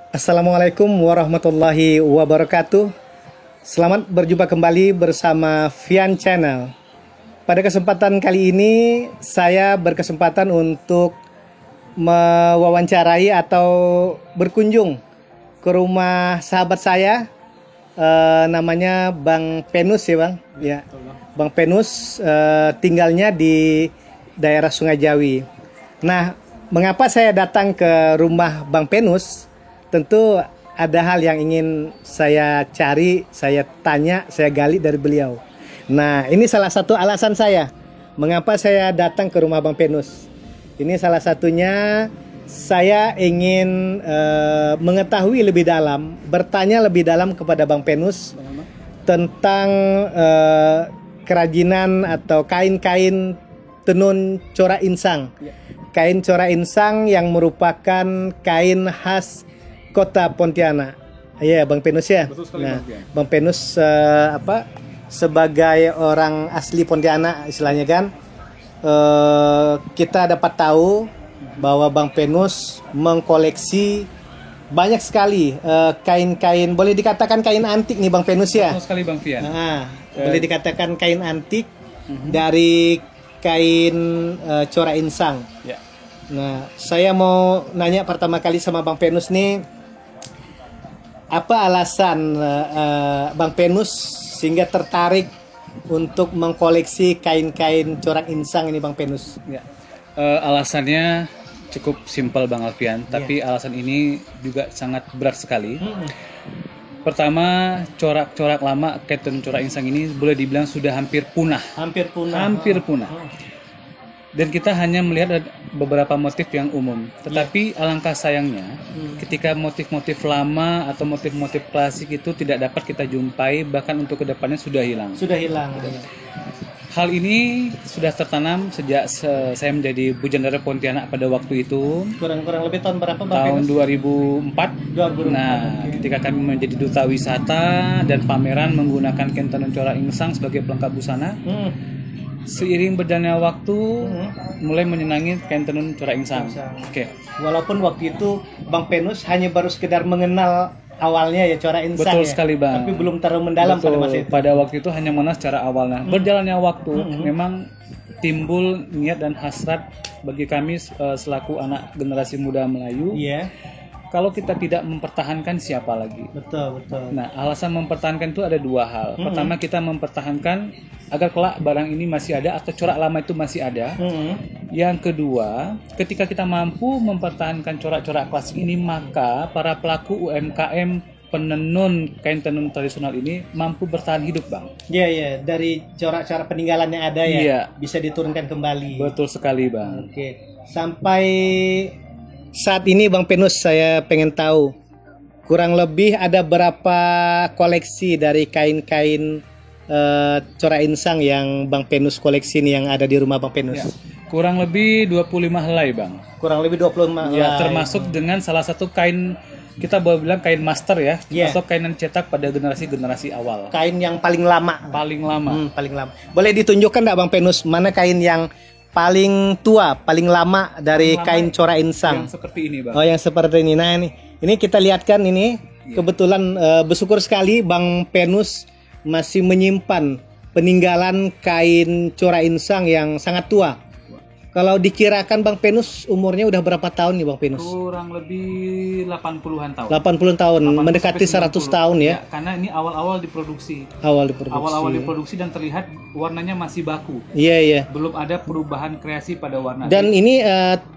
Assalamualaikum warahmatullahi wabarakatuh. Selamat berjumpa kembali bersama Vian Channel. Pada kesempatan kali ini saya berkesempatan untuk mewawancarai atau berkunjung ke rumah sahabat saya, namanya Bang Penus ya Bang. Ya, Bang Penus tinggalnya di daerah Sungai Jawi. Nah, mengapa saya datang ke rumah Bang Penus? Tentu ada hal yang ingin saya cari, saya tanya, saya gali dari beliau. Nah, ini salah satu alasan saya mengapa saya datang ke rumah Bang Penus. Ini salah satunya saya ingin mengetahui lebih dalam, bertanya lebih dalam kepada Bang Penus tentang kerajinan atau kain-kain tenun corak insang. Kain corak insang yang merupakan kain khas Kota Pontianak. Iya, Bang Penus ya. Betul sekali, Nah, Bang Penus sebagai orang asli Pontianak istilahnya kan, kita dapat tahu bahwa Bang Penus mengkoleksi banyak sekali kain-kain, boleh dikatakan kain antik nih Bang Penus ya. Betul sekali Bang Fian. Nah, boleh dikatakan kain antik dari kain corak insang. Ya. Nah, saya mau nanya pertama kali sama Bang Penus nih, apa alasan Bang Penus sehingga tertarik untuk mengkoleksi kain-kain corak insang ini Bang Penus? Ya. Alasannya cukup simpel Bang Alfian, tapi alasan ini juga sangat berat sekali. Pertama, corak-corak lama kain tenun corak insang ini boleh dibilang sudah hampir punah. Hampir punah. Hampir punah. Dan kita hanya melihat beberapa motif yang umum. Tetapi alangkah sayangnya ketika motif-motif lama atau motif-motif klasik itu tidak dapat kita jumpai, bahkan untuk kedepannya sudah hilang. Sudah hilang. Hal ini sudah tertanam sejak saya menjadi Bujandara Pontianak pada waktu itu. Kurang lebih tahun berapa Bang Tahun Penus? 2004. 2004. Nah, ketika kami menjadi duta wisata dan pameran menggunakan kain tenun corak insang sebagai pelengkap busana. Seiring berjalannya waktu, mulai menyenangi kain tenun corak insang. Oke. Walaupun waktu itu Bang Penus hanya baru sekedar mengenal awalnya ya corak insang. Betul ya? sekali Bang. Tapi belum terlalu mendalam pada masa itu. Pada waktu itu hanya mengenal secara awalnya. Berjalannya waktu, memang timbul niat dan hasrat bagi kami selaku anak generasi muda Melayu. Iya. Kalau kita tidak mempertahankan, siapa lagi? Betul. Nah, alasan mempertahankan itu ada dua hal. Pertama, kita mempertahankan agar kelak barang ini masih ada atau corak lama itu masih ada. Yang kedua, ketika kita mampu mempertahankan corak-corak klasik ini, maka para pelaku UMKM penenun kain tenun tradisional ini mampu bertahan hidup, Bang. Iya. Dari corak-corak peninggalan yang ada ya, Iya. bisa diturunkan kembali. Betul sekali, Bang. Oke. Sampai saat ini Bang Penus, saya pengen tahu kurang lebih ada berapa koleksi dari kain-kain corak insang yang Bang Penus koleksi nih yang ada di rumah Bang Penus? Ya, kurang lebih 25 helai, Bang. Kurang lebih 25 Ya, helai. termasuk dengan salah satu kain, kita boleh bilang kain master ya, Iya. atau kainan cetak pada generasi-generasi awal. Kain yang paling lama. Paling lama. Paling lama. Boleh ditunjukkan enggak Bang Penus mana kain yang paling tua, paling lama dari kain corak insang? Yang seperti ini, Bang. Oh, yang seperti ini. Nah, ini kita lihatkan ini. Kebetulan bersyukur sekali Bang Penus masih menyimpan peninggalan kain corak insang yang sangat tua. Kalau dikirakan Bang Penus umurnya udah berapa tahun nih Bang Penus? Kurang lebih 80-an tahun. 80 tahun, 80 mendekati sampai 100 tahun ya. Karena ini awal-awal diproduksi. Awal-awal diproduksi dan terlihat warnanya masih baku. Iya. Belum ada perubahan kreasi pada warna. Dan ini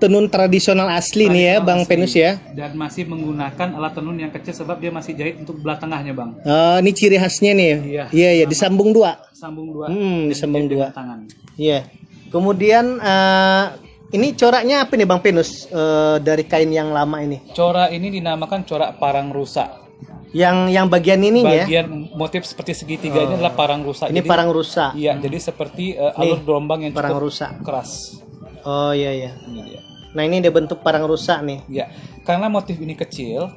tenun tradisional asli nih ya Bang Asli. Penus ya. Dan masih menggunakan alat tenun yang kecil sebab dia masih jahit untuk belah tengahnya, Bang. Ini ciri khasnya nih. Iya, disambung dua. Sambung dua. Disambung dua. Tangan. Iya. Kemudian ini coraknya apa nih Bang Penus dari kain yang lama ini? Corak ini dinamakan corak parang rusak. Yang bagian ini ya? Bagian motif seperti segitiga ini adalah parang rusak. Ini jadi, parang rusak. Iya, jadi seperti alur gelombang yang parang cukup rusak. keras. Oh iya. Ini dia. Nah ini dia bentuk parang rusak nih. Ya, karena motif ini kecil,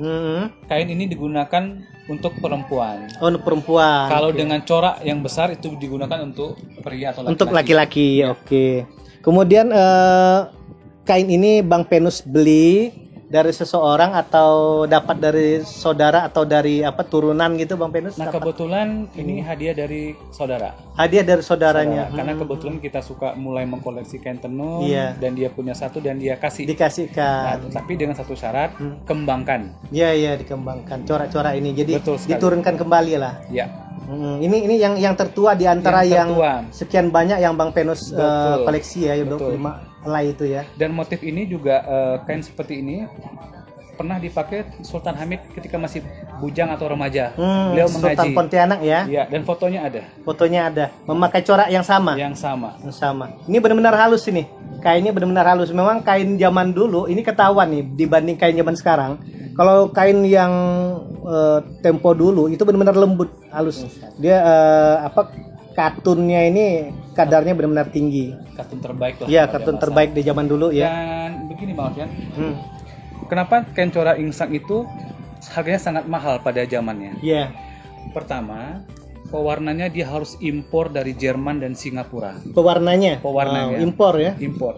kain ini digunakan untuk perempuan. Oh, untuk perempuan. Kalau dengan corak yang besar itu digunakan untuk pria atau laki-laki. Untuk laki-laki, oke. Kemudian kain ini Bang Penus beli dari seseorang atau dapat dari saudara atau dari apa turunan gitu Bang Penus? Nah, kebetulan ini hadiah dari saudara. Hadiah dari saudaranya. Karena kebetulan kita suka mulai mengkoleksi kain tenun, Iya. dan dia punya satu dan dia kasih. Nah, Dikasihkan. tapi dengan satu syarat, kembangkan. Iya, dikembangkan corak-corak ini. Jadi Betul sekali. diturunkan kembali lah. Ya. Ini yang tertua di antara yang tertua. sekian banyak yang Bang Penus Betul. koleksi ya, Betul. 25 helai itu ya. Dan motif ini juga kain seperti ini pernah dipakai Sultan Hamid ketika masih bujang atau remaja. Beliau Sultan mengaji. Pontianak ya. Iya, dan fotonya ada. Fotonya ada. Memakai corak yang sama. Yang sama. Yang sama. Ini benar-benar halus ini. Kainnya benar-benar halus. Memang kain zaman dulu ini ketahuan nih dibanding kain zaman sekarang. Kalau kain yang tempo dulu itu benar-benar lembut, halus. Dia katunnya ini kadarnya benar-benar tinggi. Katun terbaik lah. Iya, pada katun masa. terbaik di zaman dulu ya. Dan begini Bang Alfian, kenapa kain corak insang itu harganya sangat mahal pada zamannya? Iya. Pertama, pewarnanya dia harus impor dari Jerman dan Singapura. Pewarnanya. Pewarnanya. Impor ya. Impor.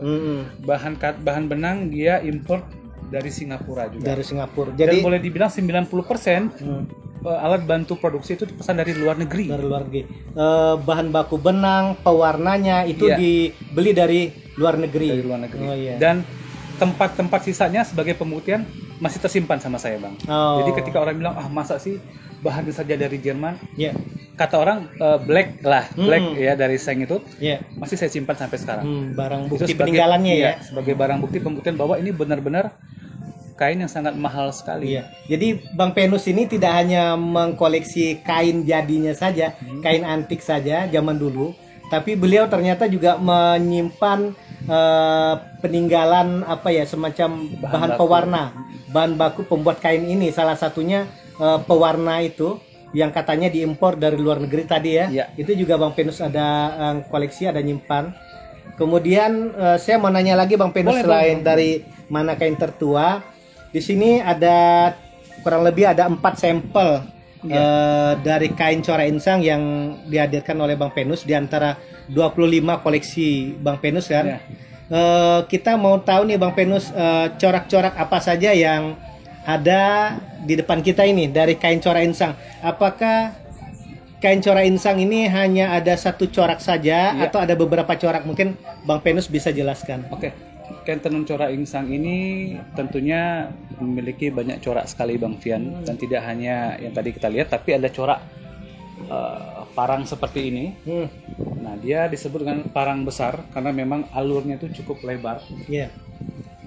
Bahan benang dia impor dari Singapura juga. Dari Singapura. Dan Jadi boleh dibilang 90% alat bantu produksi itu dipesan dari luar negeri. dari luar negeri. Bahan baku benang, pewarnanya itu Iya. dibeli dari luar negeri. Dari luar negeri. Oh, iya. Dan tempat-tempat sisanya sebagai pembuktian masih tersimpan sama saya Bang. Oh. Jadi ketika orang bilang masa sih bahannya saja dari Jerman, Iya. kata orang black ya dari seng itu Iya. masih saya simpan sampai sekarang. Barang Itu bukti sebagai- peninggalannya iya, ya. sebagai barang bukti pembuktian bahwa ini benar-benar kain yang sangat mahal sekali. Iya. Jadi Bang Penus ini tidak hanya mengkoleksi kain jadinya saja, kain antik saja zaman dulu, tapi beliau ternyata juga menyimpan peninggalan apa ya, semacam bahan baku. pewarna, bahan baku pembuat kain ini. Salah satunya pewarna itu yang katanya diimpor dari luar negeri tadi ya. Iya. Itu juga Bang Penus ada koleksi, ada nyimpan. Kemudian saya mau nanya lagi Bang Penus, Boleh, selain Bang. dari mana kain tertua, di sini ada kurang lebih ada 4 sampel dari kain corak insang yang dihadirkan oleh Bang Penus di antara 25 koleksi Bang Penus kan. Iya. Kita mau tahu nih Bang Penus, corak-corak apa saja yang ada di depan kita ini dari kain corak insang. Apakah kain corak insang ini hanya ada satu corak saja Iya. atau ada beberapa corak? Mungkin Bang Penus bisa jelaskan. Oke. Kain tenun corak insang ini tentunya memiliki banyak corak sekali Bang Fian, dan tidak hanya yang tadi kita lihat, tapi ada corak parang seperti ini. Nah, dia disebut dengan parang besar karena memang alurnya itu cukup lebar. Iya.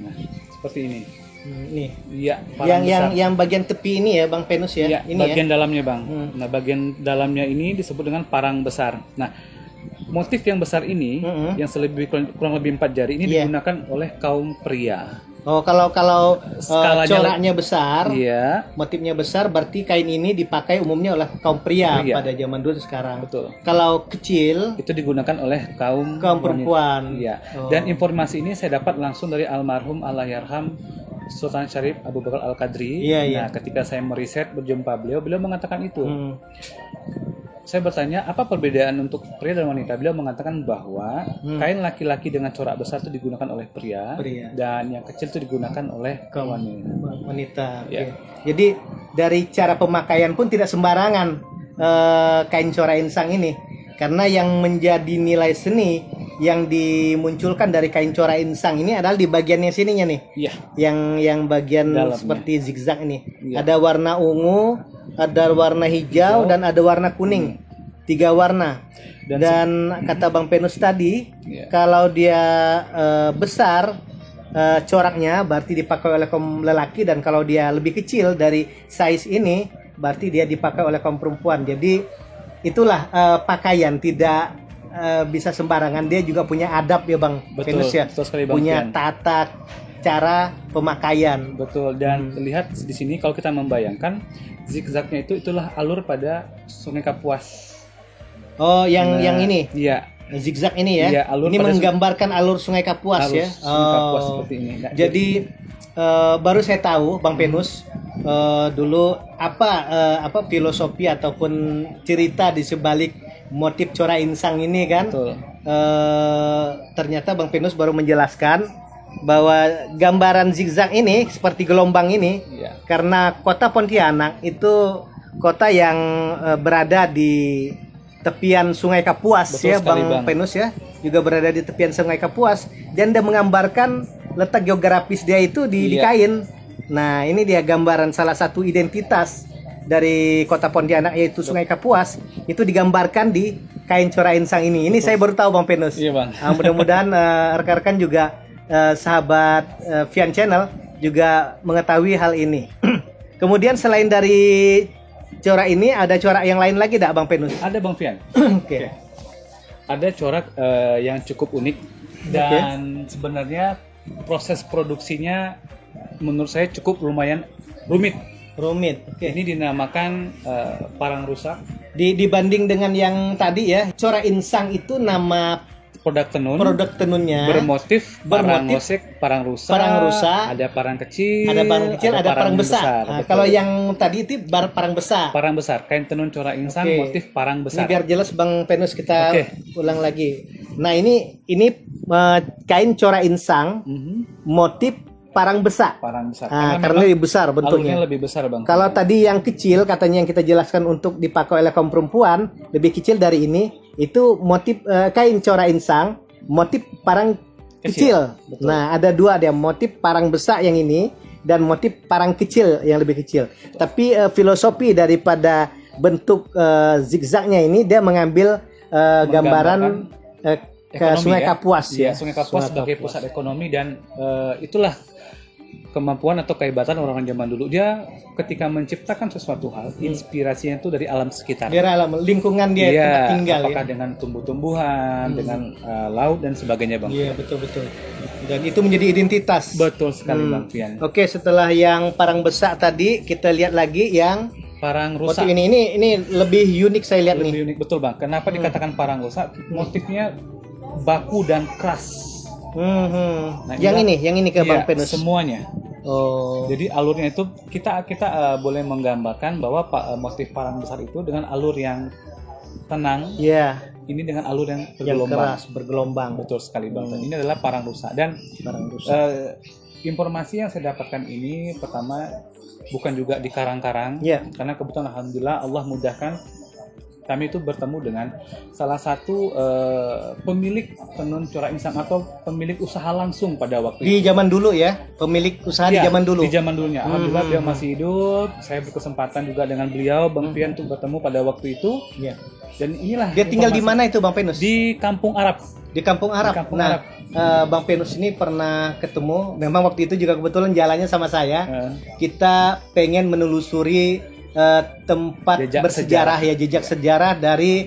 Nah, seperti ini. Nih. Iya, parang besar. Yang bagian tepi ini ya Bang Penus ya. Iya, Ini bagian ya. dalamnya Bang. Nah, bagian dalamnya ini disebut dengan parang besar. Nah, motif yang besar ini, yang kurang lebih 4 jari ini Iya. digunakan oleh kaum pria. Oh, kalau Skalanya coraknya besar, Iya, motifnya besar, berarti kain ini dipakai umumnya oleh kaum pria Pria. pada zaman dulu sekarang. betul. Kalau kecil, Itu digunakan oleh kaum perempuan. Iya. Oh. Dan informasi ini saya dapat langsung dari almarhum Allahyarham Sultan Syarif Abu Bakar Al-Qadri. Iya, iya. Nah, ketika saya meriset berjumpa beliau mengatakan itu. Hmm. Saya bertanya, apa perbedaan untuk pria dan wanita? Beliau mengatakan bahwa kain laki-laki dengan corak besar itu digunakan oleh pria, Pria. dan yang kecil itu digunakan oleh kaum wanita. Wanita. Iya. Oke. Jadi dari cara pemakaian pun tidak sembarangan kain corak insang ini, karena yang menjadi nilai seni yang dimunculkan dari kain corak insang ini adalah di bagiannya sininya nih. Iya. Yang bagian Dalamnya. seperti zigzag ini. Iya. Ada warna ungu, ada warna hijau, dan ada warna kuning. 3 warna. Dan kata Bang Penus tadi, Iya. kalau dia besar coraknya berarti dipakai oleh kaum lelaki, dan kalau dia lebih kecil dari size ini berarti dia dipakai oleh kaum perempuan. Jadi itulah pakaian, tidak bisa sembarangan. Dia juga punya adab ya Bang Betul, Penus ya. betul sekali, Bang Punya Fian. tata cara pemakaian. Betul, dan terlihat di sini kalau kita membayangkan zigzagnya itulah alur pada Sungai Kapuas. Oh, yang Nah, ini Iya, zigzag ini ya. Iya, alur Ini pada menggambarkan alur Sungai Kapuas alur ya. Sungai Kapuas seperti ini. Nah, Jadi baru saya tahu Bang Penus dulu apa filosofi ataupun cerita di sebalik motif corak insang ini kan. betul. Ternyata Bang Penus baru menjelaskan bahwa gambaran zigzag ini seperti gelombang ini Iya. karena kota Pontianak itu kota yang berada di tepian Sungai Kapuas. Betul Ya sekali, Bang Bang. Penus ya, juga berada di tepian Sungai Kapuas, dan dia menggambarkan letak geografis dia itu di Iya. kain. Nah, ini dia gambaran salah satu identitas dari kota Pontianak, yaitu Sungai Kapuas, itu digambarkan di kain Cora Insang ini. Ini saya baru tahu Bang Penus. Iya, Bang. Mudah-mudahan rekan-rekan juga sahabat Vian Channel juga mengetahui hal ini. Kemudian selain dari corak ini ada corak yang lain lagi tidak Bang Penus? Ada Bang Fian. Oke. Ada corak yang cukup unik dan sebenarnya proses produksinya menurut saya cukup lumayan rumit. Rumit. Oke. Ini dinamakan parang rusak. Dibanding dengan yang tadi ya, Cora Insang itu nama Produk tenunnya bermotif parang Bermotif losek, parang rusak, ada parang kecil, ada parang besar. Nah, betul. kalau yang tadi itu parang besar. Parang besar, kain tenun Cora Insang Oke. motif parang Ini besar. biar jelas Bang Penus, kita Oke. ulang lagi. Nah, ini kain Cora Insang Mhm, motif parang besar. parang besar. Karena memang lebih besar alurnya bentuknya. lebih besar Bang. Kalau tadi yang kecil katanya yang kita jelaskan untuk dipakai oleh kaum perempuan, lebih kecil dari ini, itu motif kain Cora Insang, motif parang kecil. Betul. Nah, ada dua dia, motif parang besar yang ini dan motif parang kecil yang lebih kecil. Tapi filosofi daripada bentuk zigzagnya ini, dia mengambil gambaran ke Ekonomi, Sungai ya. Kapuas Iya, ya. Sungai Kapuas sebagai Kapuas. pusat ekonomi, dan itulah kemampuan atau kehebatan orang-orang zaman dulu. Dia ketika menciptakan sesuatu hal, inspirasinya itu dari alam sekitar. Biar alam lingkungan dia Iya, tempat tinggal apakah ya. dengan tumbuh-tumbuhan, dengan laut dan sebagainya, Bang. Iya, betul. Dan itu menjadi identitas. Betul sekali, Bang Fian. Oke, setelah yang parang besar tadi, kita lihat lagi yang Parang motif rusak. ini lebih unik saya lihat nih. Lebih unik, betul, Bang. Kenapa dikatakan parang rusak? Motifnya baku dan keras. Nah, yang inilah- ini ke Bang Iya, Penus. semuanya. Oh. Jadi alurnya itu kita boleh menggambarkan bahwa motif parang besar itu dengan alur yang tenang, Iya, ini dengan alur yang yang bergelombang. keras, bergelombang. Betul sekali, Bang. Dan ini adalah parang rusak. Dan Parang rusak. informasi yang saya dapatkan ini pertama bukan juga di karang-karang, Iya. karena kebetulan alhamdulillah Allah mudahkan kami itu bertemu dengan salah satu pemilik tenun Cora Insang atau pemilik usaha langsung pada waktu itu. Di zaman dulu ya, pemilik usaha di Iya, zaman dulu. Di zaman dulunya. Alhamdulillah beliau masih hidup. Saya berkesempatan juga dengan beliau, Bang Pian, untuk bertemu pada waktu itu. Iya. Dan inilah Dia tinggal di informasi. mana itu Bang Penus? Di Kampung Arab. Di Kampung Arab. Di Kampung Nah, Arab. Bang Penus ini pernah ketemu. Memang waktu itu juga kebetulan jalannya sama saya. Kita pengen menelusuri tempat Jejak bersejarah ya, jejak sejarah dari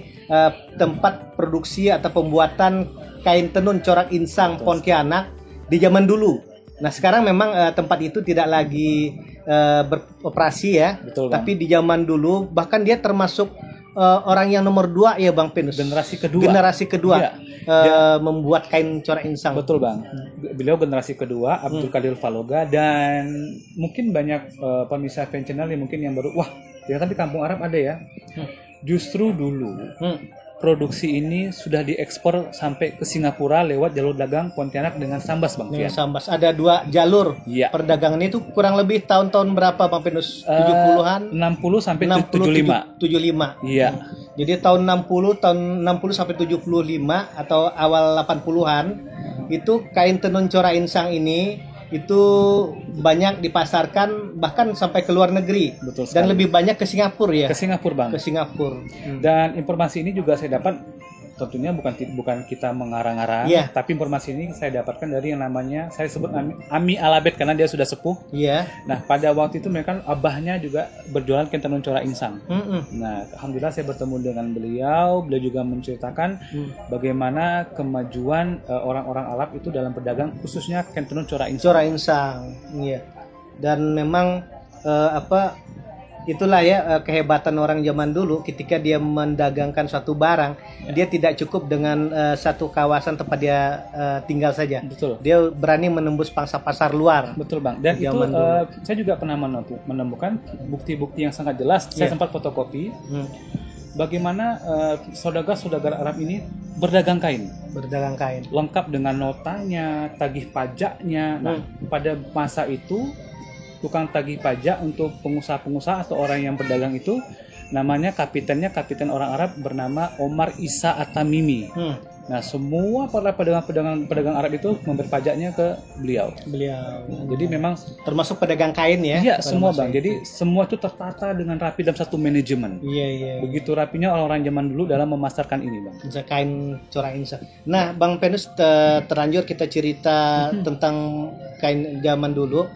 tempat produksi atau pembuatan kain tenun corak insang Pontianak di zaman dulu. Nah, sekarang memang tempat itu tidak lagi beroperasi ya. Betul, Bang. Tapi di zaman dulu bahkan dia termasuk orang yang nomor 2 ya Bang Penus. Generasi kedua. Generasi kedua Iya. membuat kain corak insang. Betul, Bang. Beliau generasi kedua, Abdul Qadir Faloga, dan mungkin banyak pemirsa fan channel yang mungkin yang baru, wah, ternyata di Kampung Arab ada ya. Justru dulu produksi ini sudah diekspor sampai ke Singapura lewat jalur dagang Pontianak dengan Sambas, Bang Dengan Fian. Sambas ada 2 jalur Iya. perdagangan itu, kurang lebih tahun-tahun berapa Bang Penus? 70-an? 60 sampai 60, 75. 75. Iya. Jadi tahun 60 sampai 75 atau awal 80-an itu kain tenun corak insang ini itu banyak dipasarkan bahkan sampai ke luar negeri. Betul Dan sekali. lebih banyak ke Singapura ya. Ke Singapura, Bang. Ke Singapura. Dan informasi ini juga saya dapat, tentunya bukan kita mengarang-arang, Iya. tapi informasi ini saya dapatkan dari yang namanya, saya sebut Ami Alabed karena dia sudah sepuh. Iya. Nah, pada waktu itu mereka abahnya juga berjualan kain tenun corak insang. Mm-mm. Nah, alhamdulillah saya bertemu dengan beliau juga menceritakan bagaimana kemajuan orang-orang Arab itu dalam berdagang, khususnya kain tenun corak insang. Corak insang. Iya. Dan memang itulah ya kehebatan orang zaman dulu ketika dia mendagangkan suatu barang, dia tidak cukup dengan satu kawasan tempat dia tinggal saja. Betul. Dia berani menembus pangsa pasar luar. Betul, Bang. Dan itu Zaman dulu. saya juga pernah menemukan bukti-bukti yang sangat jelas. Saya Iya. sempat fotokopi. bagaimana saudagar-saudagar Arab ini berdagang kain. Berdagang kain. Lengkap dengan notanya, tagih pajaknya. Nah, pada masa itu tukang tagih pajak untuk pengusaha-pengusaha atau orang yang berdagang itu namanya kapiten orang Arab bernama Omar Isa At-Tamimi. Nah, semua para pedagang Arab itu memberi pajaknya ke beliau. Jadi memang termasuk pedagang kain ya? Iya, semua Bang. Jadi semua itu tertata dengan rapi dalam satu manajemen. Iya. Begitu rapinya orang-orang zaman dulu dalam memasarkan ini, Bang. Bisa kain corak insang. Nah, Bang Penus, terlanjur kita cerita tentang kain zaman dulu.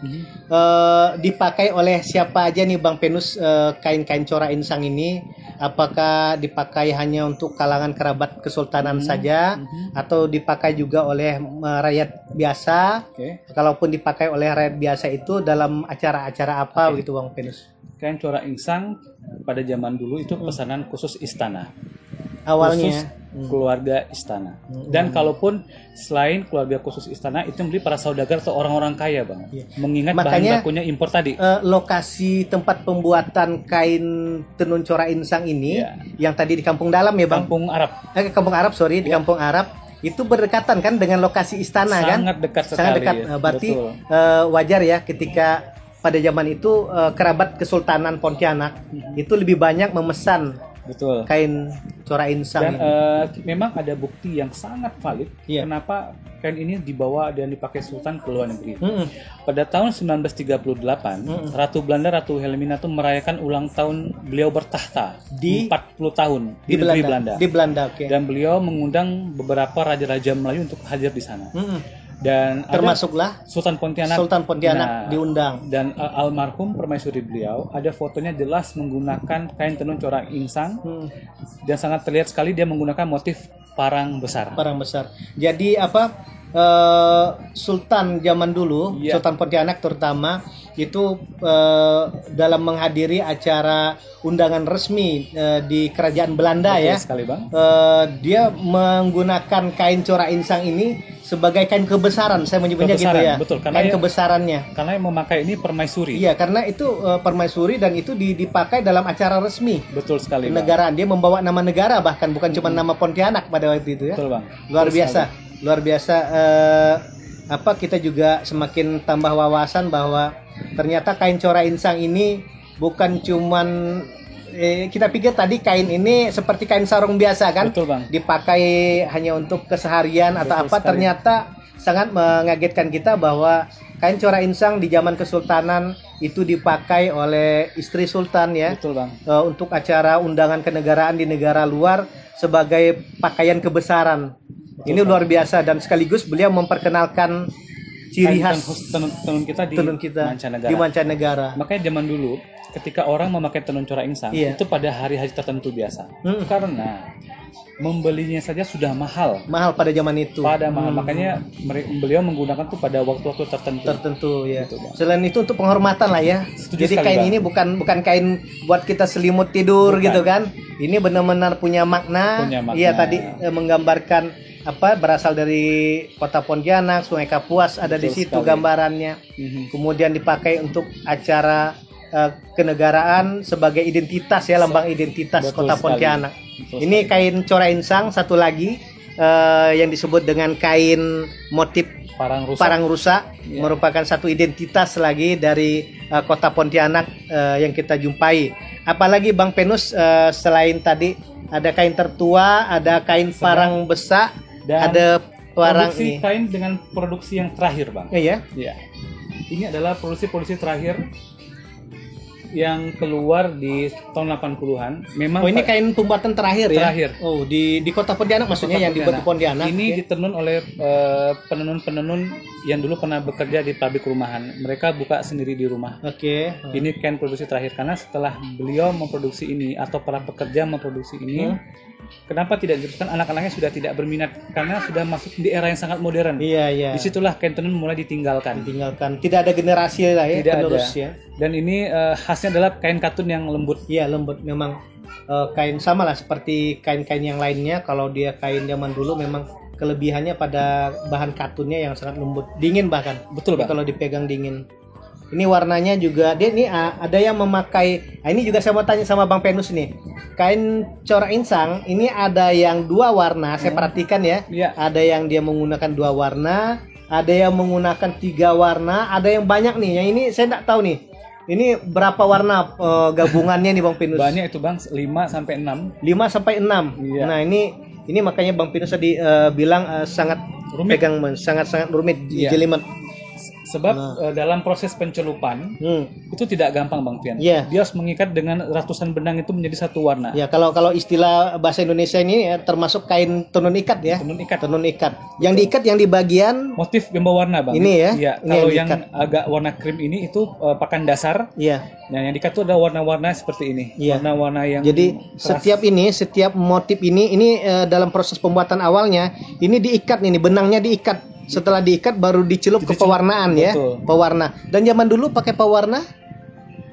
Dipakai oleh siapa aja nih Bang Penus, kain-kain corak insang ini? Apakah dipakai hanya untuk kalangan kerabat kesultanan saja, atau dipakai juga oleh rakyat biasa? Kalaupun dipakai oleh rakyat biasa itu dalam acara-acara apa begitu Bang Penus? Kain corak insang pada zaman dulu itu pesanan khusus istana. Awalnya khusus keluarga istana. Dan kalaupun selain keluarga khusus istana itu beli para saudagar atau orang-orang kaya, Bang. Mengingat bahan bakunya impor tadi. Lokasi tempat pembuatan kain tenun corak insang ini yang tadi di Kampung Dalam ya, Bang? Kampung Arab. Di Kampung Arab itu berdekatan kan dengan lokasi istana. Sangat dekat sekali. Sangat dekat. Berarti wajar ya ketika pada zaman itu kerabat Kesultanan Pontianak itu lebih banyak memesan kain corak insang. Dan memang ada bukti yang sangat valid kenapa kain ini dibawa dan dipakai Sultan ke luar negeri. Pada tahun 1938, Ratu Belanda, Ratu Wilhelmina itu merayakan ulang tahun beliau bertahta di 40 tahun di negeri Belanda. Di Belanda, Dan beliau mengundang beberapa raja-raja Melayu untuk hadir di sana. Dan termasuklah Sultan Pontianak diundang. Dan almarhum permaisuri beliau ada fotonya jelas menggunakan kain tenun corak insang dan sangat terlihat sekali dia menggunakan motif parang besar. Jadi Sultan zaman dulu, Sultan Pontianak terutama itu dalam menghadiri acara undangan resmi di kerajaan Belanda. Betul sekali, Bang. Dia menggunakan kain corak insang ini sebagai kain kebesaran, saya menyebutnya gitu ya. Betul, kain kebesarannya. Karena yang memakai ini permaisuri. Iya, karena itu permaisuri dan itu dipakai dalam acara resmi. Betul sekali, Kenegaraan. Dia membawa nama negara bahkan bukan cuma nama Pontianak pada waktu itu ya. Betul, Bang. Luar biasa. Kita juga semakin tambah wawasan bahwa ternyata kain corak insang ini bukan cuman kita pikir tadi kain ini seperti kain sarung biasa kan. Betul, Bang. Dipakai hanya untuk keseharian atau apa. Ternyata sangat mengagetkan kita bahwa kain corak insang di zaman Kesultanan itu dipakai oleh istri sultan ya. Betul, Bang. Untuk acara undangan kenegaraan di negara luar sebagai pakaian kebesaran. Betul, ini luar biasa dan sekaligus beliau memperkenalkan ciri khas tenun kita di mancanegara. Makanya zaman dulu ketika orang memakai tenun corak insang itu pada hari-hari tertentu biasa. Karena membelinya saja sudah mahal pada zaman itu. Makanya beliau menggunakan tuh pada waktu-waktu tertentu ya. Gitu, selain itu untuk penghormatan lah ya. Jadi kain ini bukan kain buat kita selimut tidur gitu kan. Ini benar-benar punya makna. Iya, tadi menggambarkan berasal dari kota Pontianak, Sungai Kapuas ada di situ gambarannya. Kemudian dipakai untuk acara kenegaraan sebagai identitas ya, lambang identitas kota Pontianak. Ini kain corak insang satu lagi yang disebut dengan kain motif parang rusa merupakan satu identitas lagi dari kota Pontianak yang kita jumpai. Apalagi Bang Penus, selain tadi ada kain tertua, ada kain parang besar, dan ada parang produksi kain dengan produksi yang terakhir, Bang. Iya. Ini adalah produksi terakhir yang keluar di tahun 80-an. Memang ini kain pembuatan terakhir ya? Terakhir. Oh, di kota Pontianak maksudnya, yang dibuat di Pontianak. Ini ditenun oleh penenun-penenun yang dulu pernah bekerja di pabrik rumahan. Mereka buka sendiri di rumah. Ini kain produksi terakhir karena setelah beliau memproduksi ini atau para pekerja memproduksi ini, kenapa tidak diteruskan? Anak-anaknya sudah tidak berminat karena sudah masuk di era yang sangat modern. Iya. Disitulah kain tenun mulai ditinggalkan. Tidak ada generasi lah ya, penerus ya. Dan ini khasnya adalah kain katun yang lembut. Iya, lembut memang. Kain sama lah seperti kain-kain yang lainnya. Kalau dia kain zaman dulu memang kelebihannya pada bahan katunnya yang sangat lembut, dingin bahkan. Betul, Bang. Kalau dipegang dingin. Ini warnanya juga dia ini ada yang memakai. Ini juga saya mau tanya sama Bang Penus nih. Kain corak insang ini ada yang 2 warna. Saya perhatikan ya. Iya. Ada yang dia menggunakan 2 warna, ada yang menggunakan 3 warna, ada yang banyak nih. Yang ini saya nggak tahu nih. Ini berapa warna gabungannya nih Bang Penus? Banyak itu Bang, 5 sampai 6. 5 sampai 6. Iya. Nah, ini makanya Bang Penus tadi bilang sangat Rumit. sangat rumit, Iya. jelimet. Sebab dalam proses pencelupan itu tidak gampang Bang Pian. Iya. Dia harus mengikat dengan ratusan benang itu menjadi satu warna. Ya, kalau istilah bahasa Indonesia ini ya, termasuk kain tenun ikat ya. Tenun ikat. Tenun ikat. Yang diikat yang di bagian Motif gambar warna Bang. Ini ya? Iya. Ini Kalau yang yang diikat. agak warna krim ini itu pakan dasar. ya. Nah, yang diikat itu ada warna-warna seperti ini. Iya. Warna-warna yang Jadi keras. setiap motif ini dalam proses pembuatan awalnya ini diikat nih, benangnya diikat. Setelah diikat baru dicelup ke pewarnaan ya. Betul. Pewarna. Dan zaman dulu pakai pewarna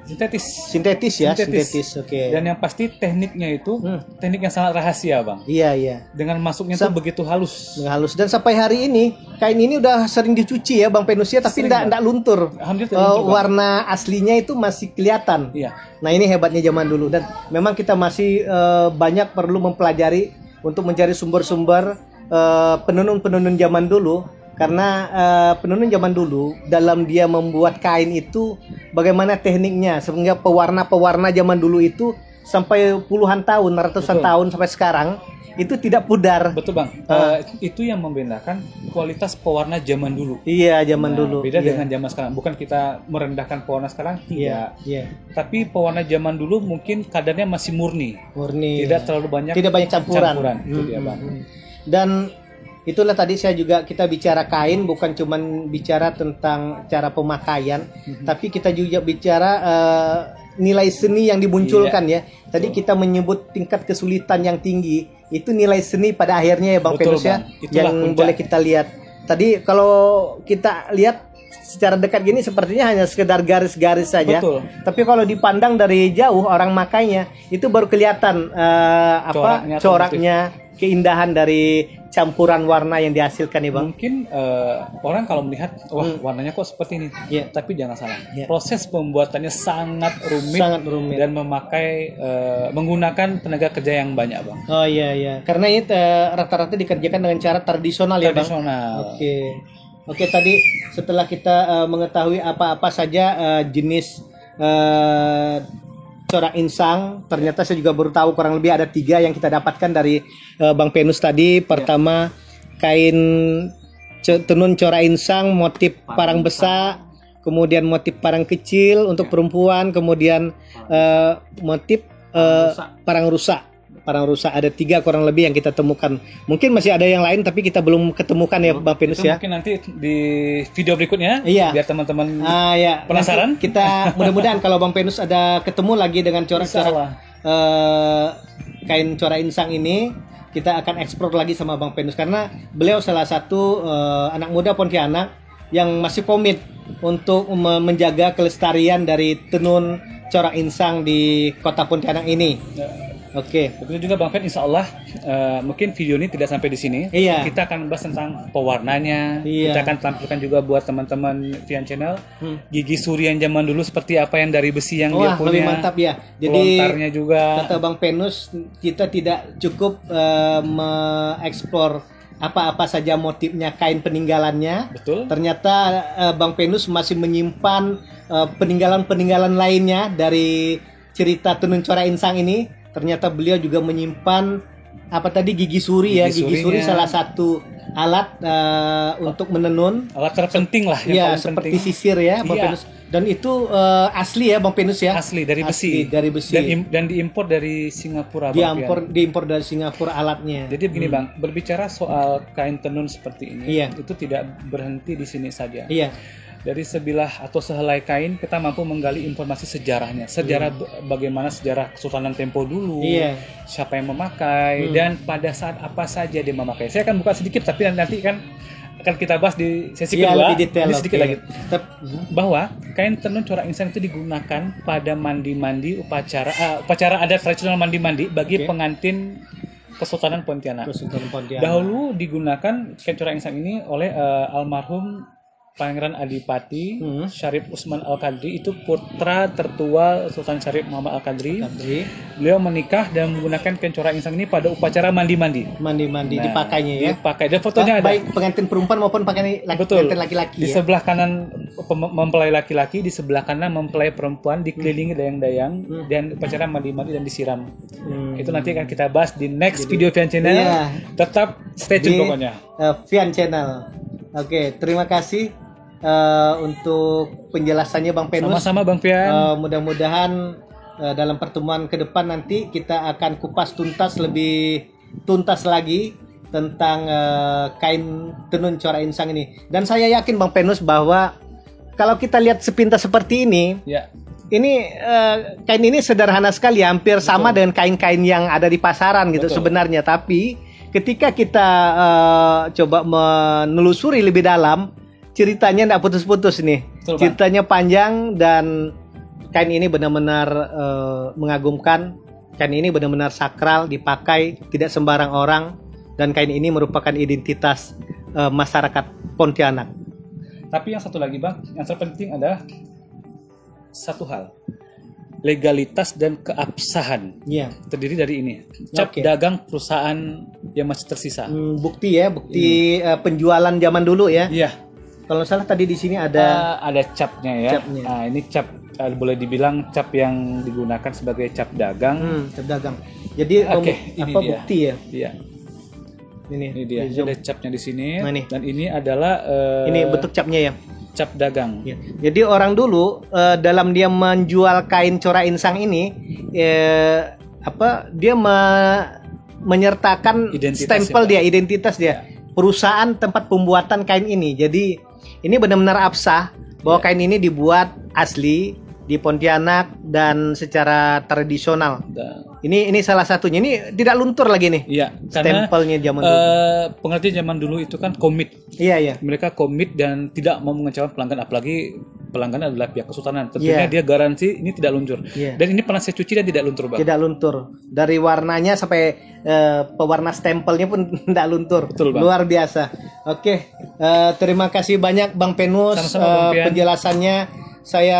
sintetis. sintetis ya, sintetis. Oke. Dan yang pasti tekniknya itu teknik yang sangat rahasia Bang. Iya, iya. Dengan masuknya itu begitu halus. Halus, dan sampai hari ini kain ini udah sering dicuci ya Bang Penus ya, tapi Sering, enggak luntur. Alhamdulillah tidak luntur, Bang. Warna aslinya itu masih kelihatan. Iya. Nah, ini hebatnya zaman dulu, dan memang kita masih banyak perlu mempelajari untuk mencari sumber-sumber penenun-penenun zaman dulu, karena penenun zaman dulu dalam dia membuat kain itu bagaimana tekniknya sehingga pewarna-pewarna zaman dulu itu sampai puluhan tahun, ratusan tahun sampai sekarang itu tidak pudar. Betul Bang. Itu yang membedakan kualitas pewarna zaman dulu. Iya, zaman dulu. Beda Iya. dengan zaman sekarang. Bukan kita merendahkan pewarna sekarang, Iya, tidak. iya. Tapi pewarna zaman dulu mungkin kadarnya masih murni. Murni. Tidak terlalu banyak. Tidak banyak campuran. Itu dia Bang. Dan itulah tadi kita bicara kain, bukan cuman bicara tentang cara pemakaian, tapi kita juga bicara nilai seni yang dimunculkan ya. Tadi kita menyebut tingkat kesulitan yang tinggi, itu nilai seni pada akhirnya ya Bang Betul, Penus ya, Bang. Itulah yang puncak. boleh kita lihat. Tadi kalau kita lihat secara dekat gini sepertinya hanya sekedar garis-garis saja. Betul. Tapi kalau dipandang dari jauh orang makainya itu baru kelihatan coraknya, keindahan dari campuran warna yang dihasilkan nih Bang. Mungkin orang kalau melihat warnanya kok seperti ini. Iya. Tapi jangan salah. Iya. Proses pembuatannya sangat rumit, dan memakai menggunakan tenaga kerja yang banyak Bang. Oh iya. Karena ini rata-rata dikerjakan dengan cara tradisional ya Bang. Tradisional. Oke, tadi setelah kita mengetahui apa-apa saja jenis corak insang, ternyata saya juga baru tahu kurang lebih ada 3 yang kita dapatkan dari Bang Penus tadi. Pertama, kain tenun corak insang motif parang besar, kemudian motif parang kecil untuk perempuan, kemudian motif parang rusak. Parang rusak ada 3 kurang lebih yang kita temukan. Mungkin masih ada yang lain tapi kita belum ketemukan ya Bang Penus Itu ya. mungkin nanti di video berikutnya, Iya. biar teman-teman Ya. penasaran. Nanti kita mudah-mudahan kalau Bang Penus ada ketemu lagi dengan corak-corak kain corak insang ini, kita akan eksplor lagi sama Bang Penus, karena beliau salah satu anak muda Pontianak yang masih komit untuk menjaga kelestarian dari tenun corak insang di kota Pontianak ini. Oke. Begitu juga Bang Fen, insya Allah mungkin video ini tidak sampai di sini. Iya. Kita akan bahas tentang pewarnanya. Iya. Kita akan tampilkan juga buat teman-teman Vian Channel gigi suri yang zaman dulu seperti apa yang dari besi yang dia Wah, punya. lebih mantap ya. Jadi lontarnya juga. kata Bang Penus, kita tidak cukup mengeksplor apa-apa saja motifnya kain peninggalannya. Betul. Ternyata Bang Penus masih menyimpan peninggalan-peninggalan lainnya dari cerita tenun corak insang ini. Ternyata beliau juga menyimpan apa tadi gigi suri ya. Gigi suri salah satu alat untuk menenun. Alat terpenting lah yang Ya, paling seperti penting. sisir ya Bang Iya. Penus. Dan itu asli ya Bang Penus ya. Asli dari besi. Dari besi. Dan diimpor dari Singapura Bang Pian. Diimpor dari Singapura alatnya. Jadi begini Bang, berbicara soal kain tenun seperti ini, Iya. itu tidak berhenti di sini saja. Iya. Dari sebilah atau sehelai kain kita mampu menggali informasi sejarahnya, sejarah bagaimana sejarah Kesultanan Tempo dulu, Iya. siapa yang memakai dan pada saat apa saja dia memakai. Saya akan buka sedikit tapi nanti kan akan kita bahas di sesi Iya, kedua. lebih detail. Ini sedikit Oke. lagi bahwa kain tenun corak insang itu digunakan pada mandi-mandi upacara adat tradisional mandi-mandi bagi Oke. pengantin Kesultanan Pontianak. Kesultanan Pontianak. Dahulu digunakan kain corak insang ini oleh almarhum Pangeran Adipati Syarif Usman Al-Qadri, itu putra tertua Sultan Syarif Muhammad Al-Qadri. Beliau menikah dan menggunakan kain corak insang ini pada upacara mandi-mandi. Mandi-mandi dipakainya ya. Dipakai. Dan fotonya ada. Baik pengantin perempuan maupun pengantin laki-laki. Di sebelah kanan mempelai laki-laki, di sebelah kanan mempelai perempuan, dikelilingi dayang-dayang dan upacara mandi-mandi dan disiram. Itu nanti akan kita bahas di next video Vian Channel. Iya. Tetap stay tune pokoknya. Vian Channel. Oke, terima kasih untuk penjelasannya Bang Penus. Sama-sama Bang Vian. Mudah-mudahan dalam pertemuan ke depan nanti kita akan kupas lebih tuntas lagi tentang kain tenun corak insang ini. Dan saya yakin Bang Penus bahwa kalau kita lihat sepintas seperti ini, ini kain ini sederhana sekali, hampir sama dengan kain-kain yang ada di pasaran gitu sebenarnya. Tapi ketika kita coba menelusuri lebih dalam, ceritanya tidak putus-putus nih. Ceritanya panjang dan kain ini benar-benar mengagumkan. Kain ini benar-benar sakral, dipakai tidak sembarang orang, dan kain ini merupakan identitas masyarakat Pontianak. Tapi yang satu lagi Bang, yang terpenting adalah satu hal, legalitas dan keabsahan. Terdiri dari ini, cap dagang perusahaan yang masih tersisa. Bukti penjualan zaman dulu ya. Kalau salah tadi di sini ada capnya ya. Nah, ini cap boleh dibilang cap yang digunakan sebagai cap dagang. Cap dagang. Jadi bukti ya? Iya. Ini dia. Ada capnya di sini. Dan ini adalah ini bentuk capnya ya. Cap dagang. Jadi orang dulu dalam dia menjual kain corak insang ini dia menyertakan stempel dia, identitas dia. Perusahaan tempat pembuatan kain ini. Jadi ini benar-benar absah bahwa kain ini dibuat asli di Pontianak dan secara tradisional. Ini salah satunya. Ini tidak luntur lagi nih. Stempelnya zaman dulu. Pengertian zaman dulu itu kan komit. Mereka komit dan tidak mau mengecewakan pelanggan, apalagi pelanggan adalah pihak kesultanan. Tentunya dia garansi ini tidak luntur. Dan ini pernah saya cuci dan tidak luntur, Bang. Tidak luntur. Dari warnanya sampai pewarna stempelnya pun tidak luntur. Betul, Bang. Luar biasa. Oke, terima kasih banyak Bang Penus penjelasannya. Saya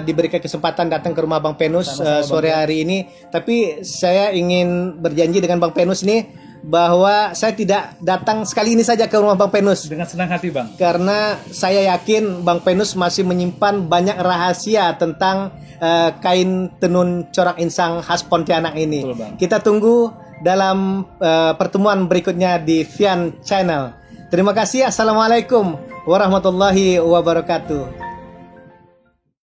diberikan kesempatan datang ke rumah Bang Penus sore hari ini. Tapi saya ingin berjanji dengan Bang Penus nih bahwa saya tidak datang sekali ini saja ke rumah Bang Penus. Dengan senang hati Bang. Karena saya yakin Bang Penus masih menyimpan banyak rahasia tentang kain tenun corak insang khas Pontianak ini. Betul, kita tunggu dalam pertemuan berikutnya di Vian Channel. Terima kasih. Assalamualaikum warahmatullahi wabarakatuh.